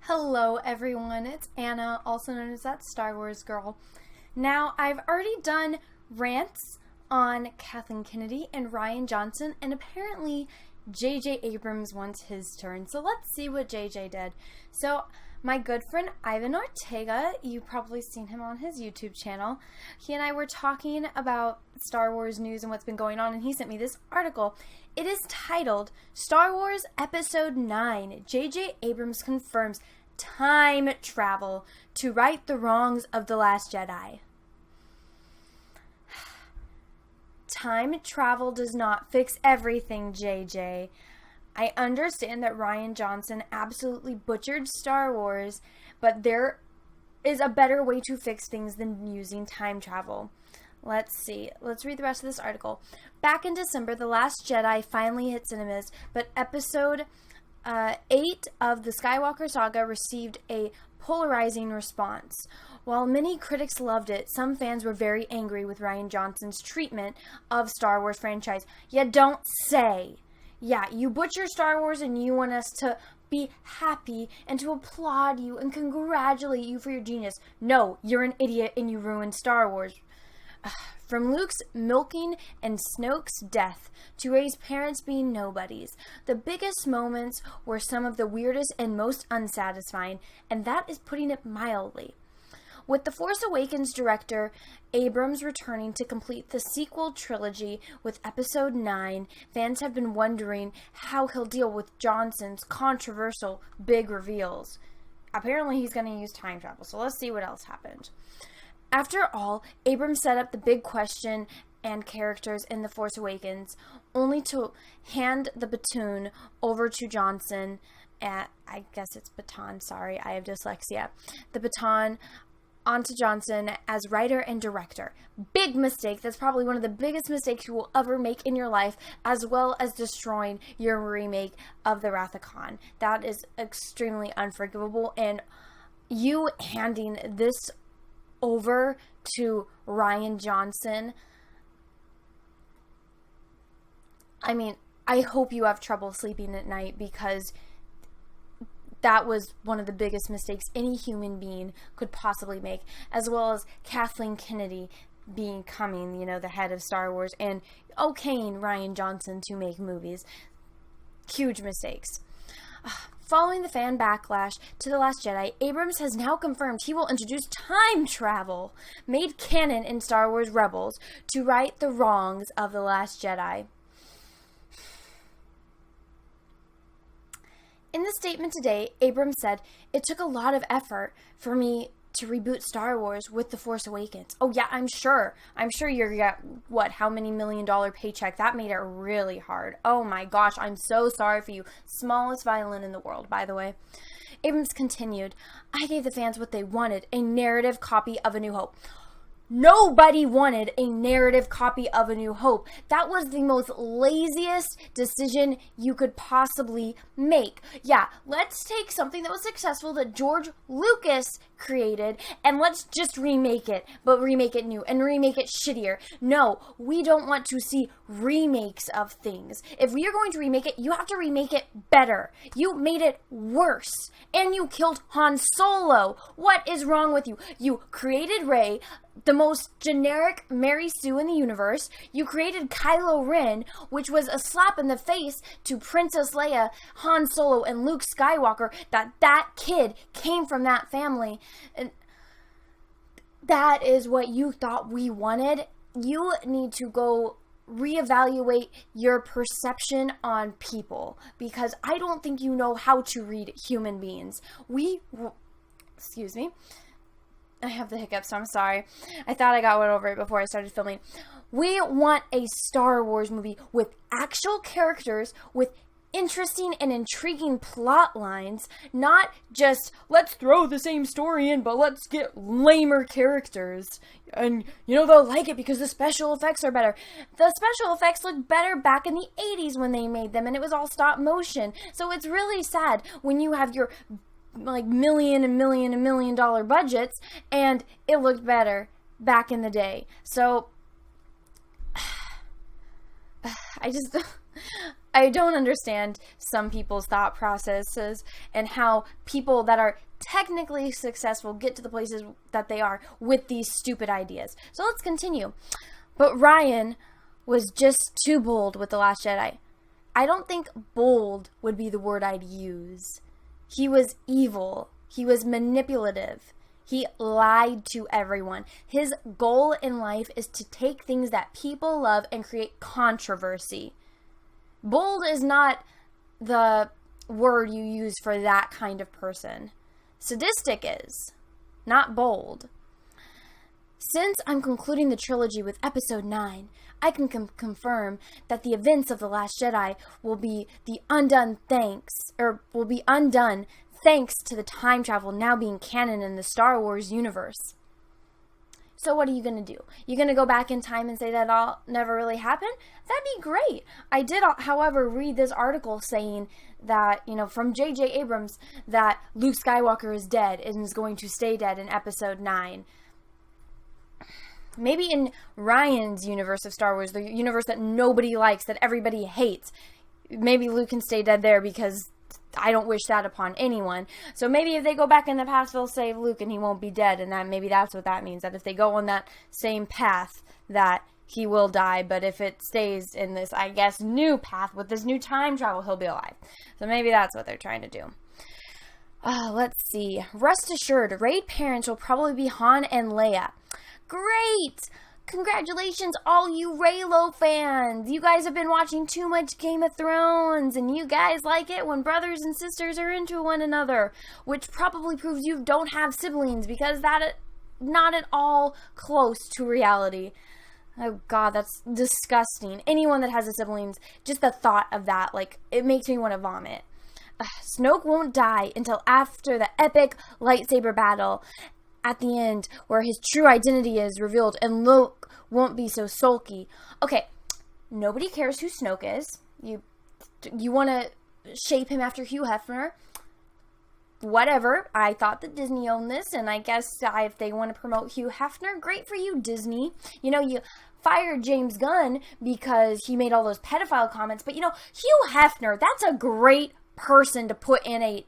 Hello everyone, it's Anna, also known as that Star Wars girl. Now, I've already done rants on Kathleen Kennedy and Rian Johnson, and apparently J.J. Abrams wants his turn. So let's see what J.J. did. So, my good friend Ivan Ortega, you've probably seen him on his YouTube channel. He and I were talking about Star Wars news and what's been going on, and he sent me this article. It is titled, Star Wars Episode 9, J.J. Abrams confirms time travel to right the wrongs of The Last Jedi. Time travel does not fix everything, JJ. I understand that Rian Johnson absolutely butchered Star Wars, but there is a better way to fix things than using time travel. Let's see. Let's read the rest of this article. Back in December, The Last Jedi finally hit cinemas, but episode 8 of the Skywalker saga received a polarizing response. While many critics loved it, some fans were very angry with Rian Johnson's treatment of Star Wars franchise. You don't say. Yeah, you butcher Star Wars and you want us to be happy and to applaud you and congratulate you for your genius. No, you're an idiot and you ruined Star Wars. From Luke's milking and Snoke's death to Rey's parents being nobodies, the biggest moments were some of the weirdest and most unsatisfying, and that is putting it mildly. With The Force Awakens director Abrams returning to complete the sequel trilogy with Episode 9, fans have been wondering how he'll deal with Johnson's controversial big reveals. Apparently he's going to use time travel, so let's see what else happened. After all, Abrams set up the big question and characters in The Force Awakens, only to hand the baton over to Johnson I guess it's baton, sorry, I have dyslexia. The baton onto Johnson as writer and director. Big mistake. That's probably one of the biggest mistakes you will ever make in your life, as well as destroying your remake of The Wrath of Khan. That is extremely unforgivable, and you handing this over to Rian Johnson, I mean, I hope you have trouble sleeping at night, because that was one of the biggest mistakes any human being could possibly make, as well as Kathleen Kennedy becoming, the head of Star Wars and okaying Rian Johnson to make movies. Huge mistakes. Following the fan backlash to The Last Jedi, Abrams has now confirmed he will introduce time travel, made canon in Star Wars Rebels, to right the wrongs of The Last Jedi. In the statement today, Abrams said, "It took a lot of effort for me to reboot Star Wars with The Force Awakens." Oh yeah, I'm sure you're get, how many $1 million paycheck? That made it really hard. Oh my gosh, I'm so sorry for you. Smallest violin in the world, by the way. Abrams continued, "I gave the fans what they wanted, a narrative copy of A New Hope." Nobody wanted a narrative copy of A New Hope. That was the most laziest decision you could possibly make. Yeah, let's take something that was successful that George Lucas created and let's just remake it, but remake it new and remake it shittier. No, we don't want to see remakes of things. If you're going to remake it, you have to remake it better. You made it worse, and you killed Han Solo. What is wrong with you? You created Rey, the most generic Mary Sue in the universe. You created Kylo Ren, which was a slap in the face to Princess Leia, Han Solo, and Luke Skywalker, that kid came from that family. And that is what you thought we wanted. You need to go reevaluate your perception on people, because I don't think you know how to read human beings. Excuse me. I have the hiccups, so I'm sorry. I thought I got one over it before I started filming. We want a Star Wars movie with actual characters, with interesting and intriguing plot lines, not just, let's throw the same story in, but let's get lamer characters. And, they'll like it because the special effects are better. The special effects looked better back in the 80s when they made them, and it was all stop motion. So it's really sad when you have your million dollar budgets and it looked better back in the day. So I I don't understand some people's thought processes and how people that are technically successful get to the places that they are with these stupid ideas. So let's continue. But Rian was just too bold with The Last Jedi. I don't think bold would be the word I'd use. He was evil. He was manipulative. He lied to everyone. His goal in life is to take things that people love and create controversy. Bold is not the word you use for that kind of person. Sadistic is, not bold. Since I'm concluding the trilogy with episode 9, I can confirm that the events of The Last Jedi will be undone thanks to the time travel now being canon in the Star Wars universe. So what are you going to do? You going to go back in time and say that all never really happened? That'd be great. I did, however, read this article saying that, from J.J. Abrams, that Luke Skywalker is dead and is going to stay dead in episode 9. Maybe in Ryan's universe of Star Wars, the universe that nobody likes, that everybody hates, maybe Luke can stay dead there because I don't wish that upon anyone. So maybe if they go back in the past, they'll save Luke and he won't be dead. And maybe that's what that means. That if they go on that same path, that he will die. But if it stays in this, I guess, new path with this new time travel, he'll be alive. So maybe that's what they're trying to do. Let's see. Rest assured, Rey's parents will probably be Han and Leia. Great! Congratulations, all you Reylo fans! You guys have been watching too much Game of Thrones, and you guys like it when brothers and sisters are into one another, which probably proves you don't have siblings, because that not at all close to reality. Oh god, that's disgusting. Anyone that has a siblings, just the thought of that, it makes me want to vomit. Snoke won't die until after the epic lightsaber battle at the end, where his true identity is revealed and Luke won't be so sulky. Okay, nobody cares who Snoke is. You want to shape him after Hugh Hefner? Whatever. I thought that Disney owned this, and I guess if they want to promote Hugh Hefner, great for you, Disney. You fired James Gunn because he made all those pedophile comments, but Hugh Hefner, that's a great person to put in a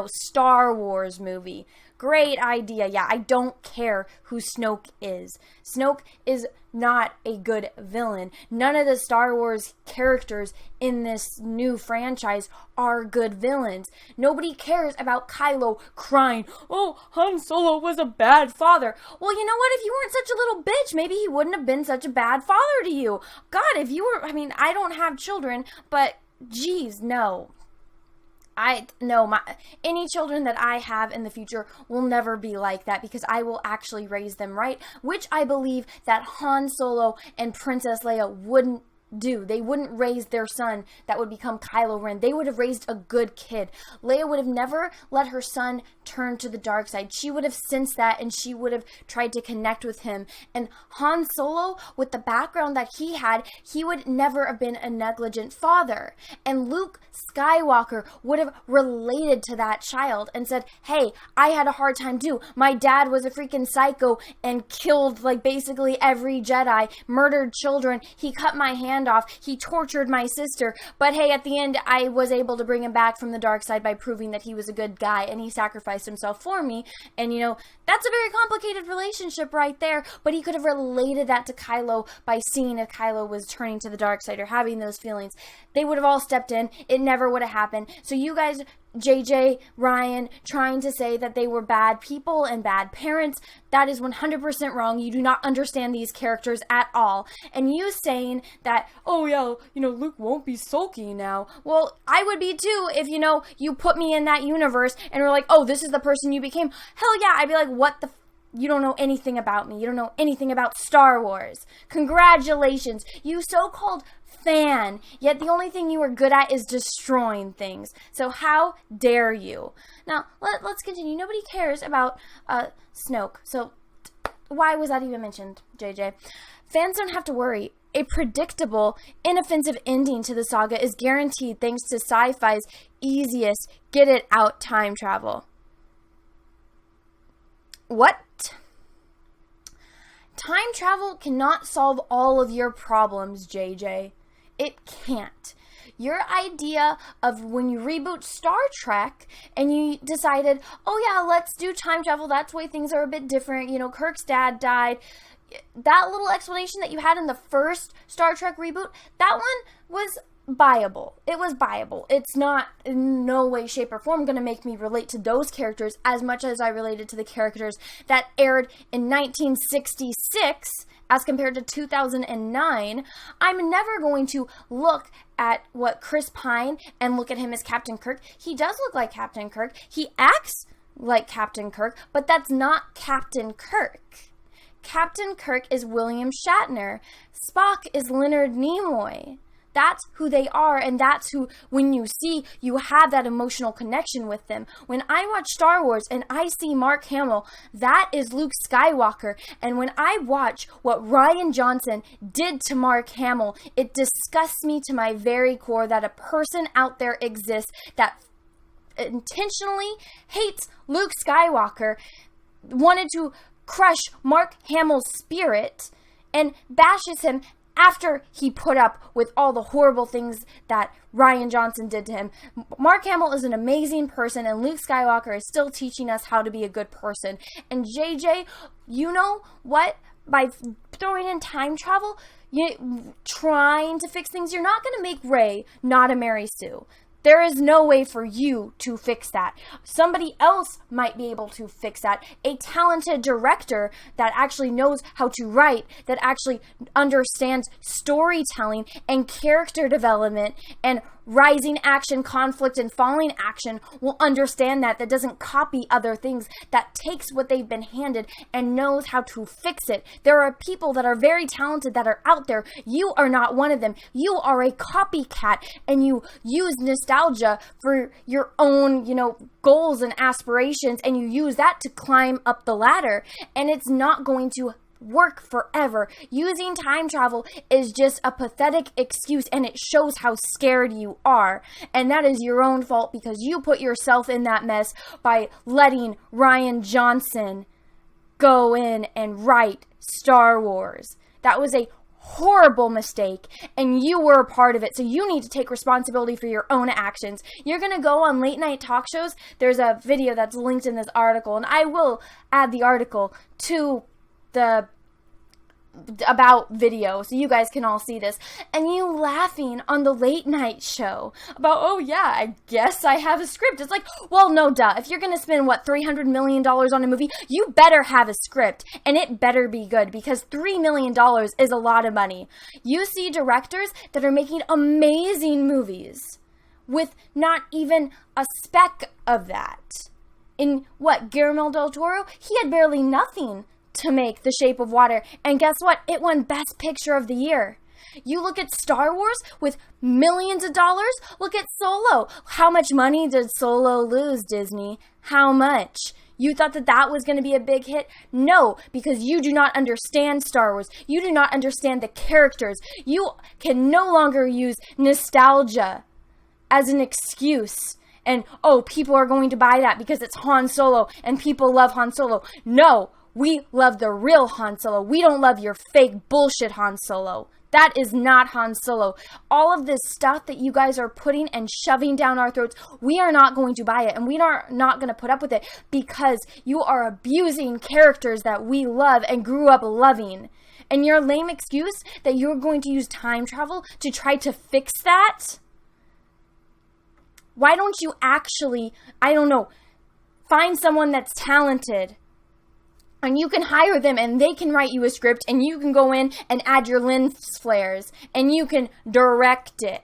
Star Wars movie. Great idea. Yeah, I don't care who Snoke is. Snoke is not a good villain. None of the Star Wars characters in this new franchise are good villains. Nobody cares about Kylo crying, "Oh, Han Solo was a bad father." Well, you know what? If you weren't such a little bitch, maybe he wouldn't have been such a bad father to you. God, if you were, I don't have children, but geez, no. Any children that I have in the future will never be like that, because I will actually raise them right, which I believe that Han Solo and Princess Leia wouldn't do. They wouldn't raise their son that would become Kylo Ren. They would have raised a good kid. Leia would have never let her son turn to the dark side. She would have sensed that, and she would have tried to connect with him. And Han Solo, with the background that he had, he would never have been a negligent father. And Luke Skywalker would have related to that child and said, "Hey, I had a hard time too. My dad was a freaking psycho and killed basically every Jedi, murdered children. He cut my hand off. He tortured my sister. But hey, at the end, I was able to bring him back from the dark side by proving that he was a good guy, and he sacrificed himself for me." And that's a very complicated relationship right there. But he could have related that to Kylo by seeing if Kylo was turning to the dark side or having those feelings. They would have all stepped in. It never would have happened. So you guys, JJ, Ryan, trying to say that they were bad people and bad parents, that is 100% wrong. You do not understand these characters at all. And you saying that, "Oh yeah, Luke won't be sulky now." Well, I would be too if, you put me in that universe and were like, "Oh, this is the person you became." Hell yeah, I'd be like, "What the you don't know anything about me. You don't know anything about Star Wars. Congratulations, you so-called fan, yet the only thing you are good at is destroying things. So how dare you?" Now, let's continue. Nobody cares about Snoke. So why was that even mentioned, JJ? Fans don't have to worry. A predictable, inoffensive ending to the saga is guaranteed thanks to sci-fi's easiest get-it-out time travel. What? Time travel cannot solve all of your problems, JJ. It can't. Your idea of when you reboot Star Trek and you decided, oh yeah, let's do time travel, that's why things are a bit different, you know, Kirk's dad died. That little explanation that you had in the first Star Trek reboot, that one was buyable. It was buyable. It's not in no way, shape, or form going to make me relate to those characters as much as I related to the characters that aired in 1966 as compared to 2009. I'm never going to look at what Chris Pine and look at him as Captain Kirk. He does look like Captain Kirk. He acts like Captain Kirk, but that's not Captain Kirk. Captain Kirk is William Shatner. Spock is Leonard Nimoy. That's who they are, and that's who, when you see, you have that emotional connection with them. When I watch Star Wars and I see Mark Hamill, that is Luke Skywalker. And when I watch what Rian Johnson did to Mark Hamill, it disgusts me to my very core that a person out there exists that intentionally hates Luke Skywalker, wanted to crush Mark Hamill's spirit, and bashes him after he put up with all the horrible things that Rian Johnson did to him. Mark Hamill is an amazing person, and Luke Skywalker is still teaching us how to be a good person. And JJ, you know what? By throwing in time travel, trying to fix things, you're not going to make Rey not a Mary Sue. There is no way for you to fix that. Somebody else might be able to fix that. A talented director that actually knows how to write, that actually understands storytelling and character development and rising action, conflict, and falling action will understand that doesn't copy other things, that takes what they've been handed and knows how to fix it. There are people that are very talented that are out there. You are not one of them. You are a copycat, and you use nostalgia for your own, goals and aspirations, and you use that to climb up the ladder, and it's not going to work forever. Using time travel is just a pathetic excuse, and it shows how scared you are. And that is your own fault because you put yourself in that mess by letting Rian Johnson go in and write Star Wars. That was a horrible mistake, and you were a part of it, so you need to take responsibility for your own actions. You're going to go on late night talk shows. There's a video that's linked in this article, and I will add the article to the about video so you guys can all see this, and you laughing on the late night show about, oh yeah, I guess I have a script. It's like, well, no duh. If you're gonna spend $300 million on a movie, you better have a script, and it better be good, because $3 million is a lot of money. You see directors that are making amazing movies with not even a speck of that. In Guillermo del Toro, he had barely nothing to make The Shape of Water, and guess what? It won Best Picture of the Year. You look at Star Wars with millions of dollars. Look at Solo. How much money did Solo lose, Disney? How much? You thought that was going to be a big hit? No, because you do not understand Star Wars. You do not understand the characters. You can no longer use nostalgia as an excuse. And, oh, people are going to buy that because it's Han Solo and people love Han Solo. No, we love the real Han Solo. We don't love your fake bullshit Han Solo. That is not Han Solo. All of this stuff that you guys are putting and shoving down our throats, we are not going to buy it, and we are not going to put up with it because you are abusing characters that we love and grew up loving. And your lame excuse that you're going to use time travel to try to fix that? Why don't you actually, find someone that's talented, and you can hire them and they can write you a script, and you can go in and add your lens flares and you can direct it.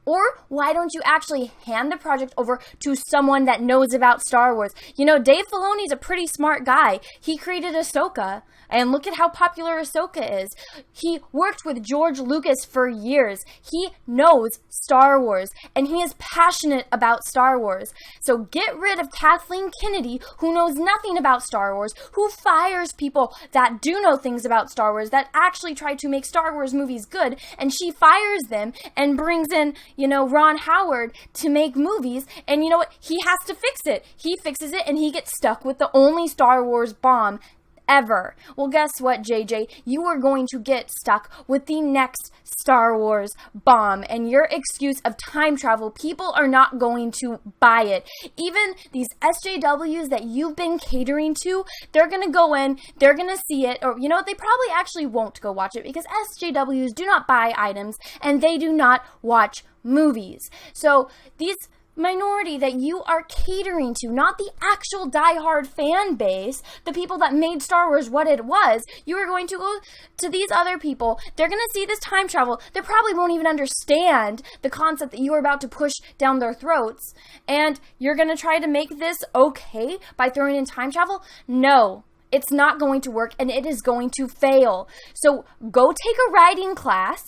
Or why don't you actually hand the project over to someone that knows about Star Wars? Dave Filoni's a pretty smart guy. He created Ahsoka, and look at how popular Ahsoka is. He worked with George Lucas for years. He knows Star Wars, and he is passionate about Star Wars. So get rid of Kathleen Kennedy, who knows nothing about Star Wars, who fires people that do know things about Star Wars, that actually try to make Star Wars movies good, and she fires them and brings in Ron Howard to make movies, and you know what? He has to fix it. He fixes it, and he gets stuck with the only Star Wars bomb ever. Well, guess what, JJ? You are going to get stuck with the next Star Wars bomb, and your excuse of time travel, people are not going to buy it. Even these SJWs that you've been catering to, they're going to go in, they're going to see it, or, you know, they probably actually won't go watch it because SJWs do not buy items and they do not watch movies. So these minority that you are catering to, not the actual diehard fan base, the people that made Star Wars what it was, you are going to go to these other people. They're going to see this time travel. They probably won't even understand the concept that you are about to push down their throats. And you're going to try to make this okay by throwing in time travel? No. It's not going to work, and it is going to fail. So go take a writing class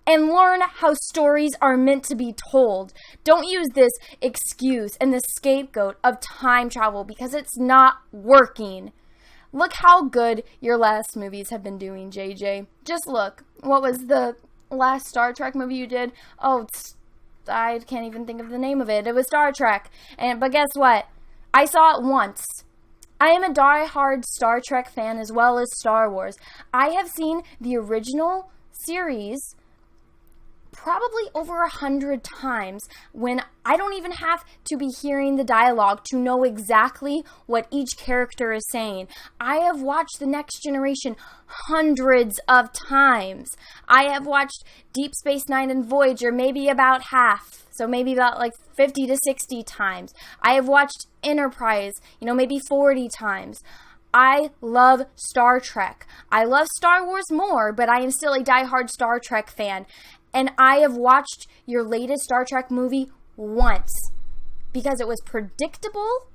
and learn how stories are meant to be told. Don't use this excuse and this scapegoat of time travel because it's not working. Look how good your last movies have been doing, JJ. Just look. What was the last Star Trek movie you did? Oh, I can't even think of the name of it. It was Star Trek. But guess what? I saw it once. I am a die-hard Star Trek fan as well as Star Wars. I have seen the original series probably over 100 times when I don't even have to be hearing the dialogue to know exactly what each character is saying. I have watched The Next Generation hundreds of times. I have watched Deep Space Nine and Voyager maybe about half, so maybe about like 50 to 60 times. I have watched Enterprise, maybe 40 times. I love Star Trek. I love Star Wars more, but I am still a diehard Star Trek fan. And I have watched your latest Star Trek movie once because it was predictable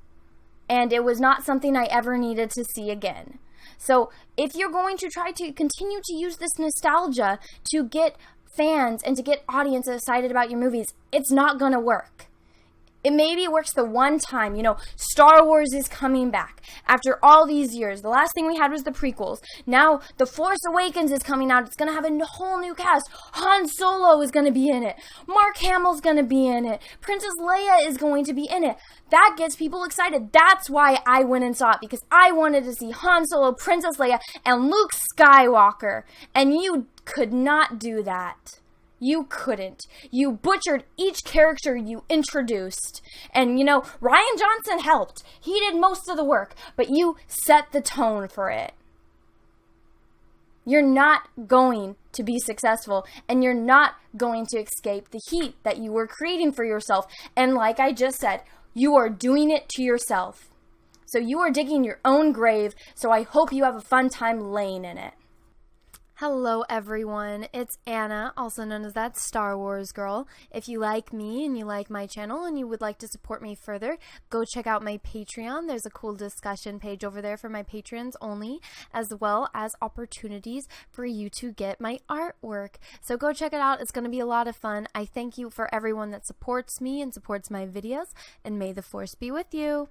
and it was not something I ever needed to see again. So if you're going to try to continue to use this nostalgia to get fans and to get audiences excited about your movies, it's not going to work. It maybe works the one time, Star Wars is coming back. After all these years, the last thing we had was the prequels. Now, The Force Awakens is coming out. It's going to have a whole new cast. Han Solo is going to be in it. Mark Hamill's going to be in it. Princess Leia is going to be in it. That gets people excited. That's why I went and saw it, because I wanted to see Han Solo, Princess Leia, and Luke Skywalker. And you could not do that. You couldn't. You butchered each character you introduced. And, Rian Johnson helped. He did most of the work, but you set the tone for it. You're not going to be successful, and you're not going to escape the heat that you were creating for yourself. And like I just said, you are doing it to yourself. So you are digging your own grave, so I hope you have a fun time laying in it. Hello everyone, it's Anna, also known as that Star Wars girl. If you like me and you like my channel and you would like to support me further, go check out my Patreon. There's a cool discussion page over there for my patrons only, as well as opportunities for you to get my artwork. So go check it out, it's going to be a lot of fun. I thank you for everyone that supports me and supports my videos, and may the Force be with you.